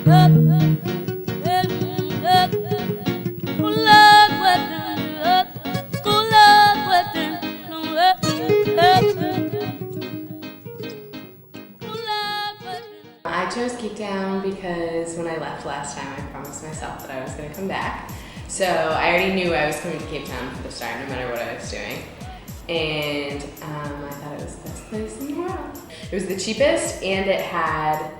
I chose Cape Town because when I left last time, I promised myself that I was going to come back. So I already knew I was coming to Cape Town for the start, no matter what I was doing. And I thought it was the best place in the world. It was the cheapest, and it had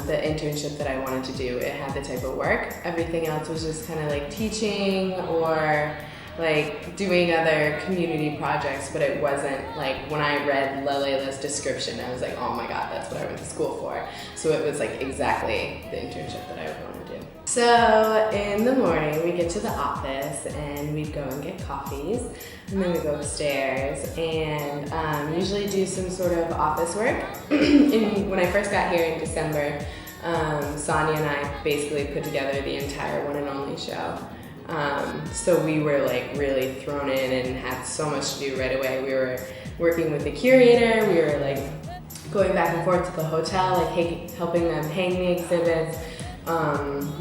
the internship that I wanted to do. It had the type of work. Everything else was just kind of like teaching or like doing other community projects, but it wasn't like, when I read Lalela's description, I was like, oh my God, that's what I went to school for. So it was like exactly the internship that I would want to do. So in the morning, we get to the office and we'd go and get coffees, and then we go upstairs and usually do some sort of office work. When I first got here in December, Sonia and I basically put together the entire One and Only show. So we were like really thrown in and had so much to do right away. We were working with the curator, we were like going back and forth to the hotel, like helping them hang the exhibits.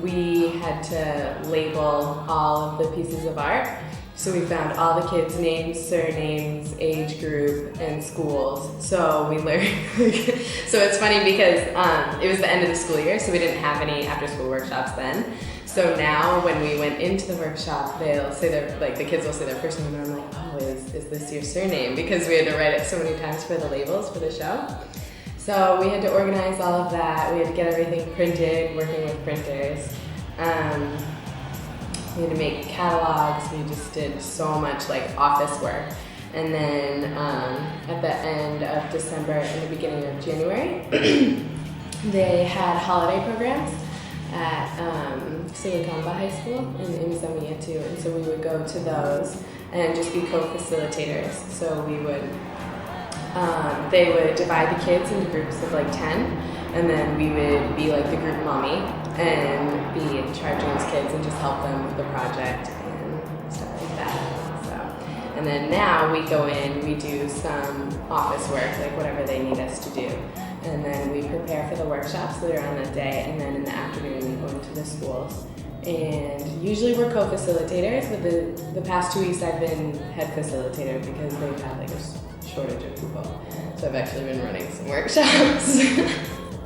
We had to label all of the pieces of art. So we found all the kids' names, surnames, age group, and schools. So we learned, so it's funny because it was the end of the school year, so we didn't have any after-school workshops then. So now when we went into the workshop, they'll say the kids will say their first name, and I'm like, oh, is this your surname? Because we had to write it so many times for the labels for the show. So we had to organize all of that. We had to get everything printed, working with printers. We had to make catalogs. We just did so much like office work. And then at the end of December and the beginning of January, they had holiday programs at Silicon High School in Mizamiya too, and so we would go to those and just be co-facilitators. So we would, they would divide the kids into groups of like 10, and then we would be like the group mommy and be in charge of those kids and just help them with the project and stuff like that. So, and then now we go in, we do some office work, like whatever they need us to do. And then we prepare for the workshops that are on that day, and then in the afternoon we go into the schools. And usually we're co-facilitators, but the past 2 weeks I've been head facilitator because they've had like a shortage of people. So I've actually been running some workshops.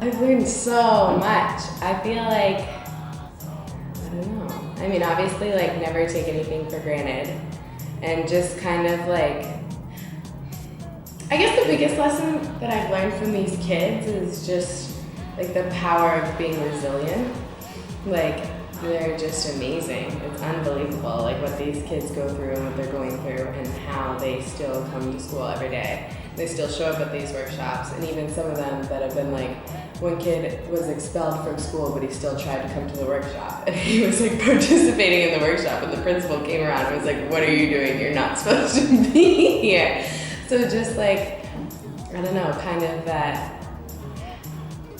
I've learned so much. I feel like, I don't know. I mean, obviously like never take anything for granted, and just kind of like, I guess the biggest lesson that I've learned from these kids is just like the power of being resilient. Like, they're just amazing. It's unbelievable like what these kids go through and what they're going through, and how they still come to school every day. They still show up at these workshops, and even some of them that have been like, one kid was expelled from school, but he still tried to come to the workshop. And he was like participating in the workshop, and the principal came around and was like, what are you doing? You're not supposed to be here. So just like, I don't know, kind of that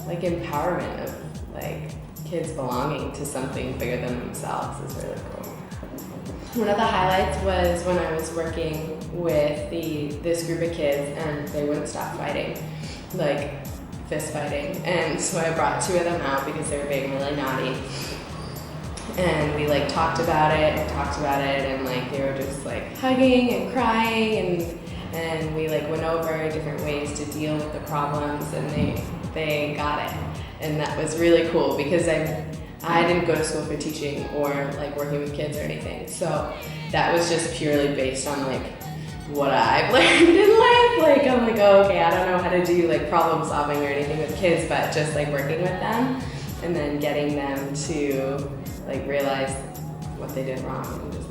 like empowerment of like kids belonging to something bigger than themselves is really cool. One of the highlights was when I was working with this group of kids, and they wouldn't stop fighting, like fist fighting. And so I brought 2 of them out because they were being really naughty. And we like talked about it, and like they were just like hugging and crying, and we like went over different ways to deal with the problems, and they got it. And that was really cool because I didn't go to school for teaching or like working with kids or anything. So that was just purely based on like what I've learned in life. Like I'm like, oh, okay, I don't know how to do like problem solving or anything with kids, but just like working with them and then getting them to like realize what they did wrong and just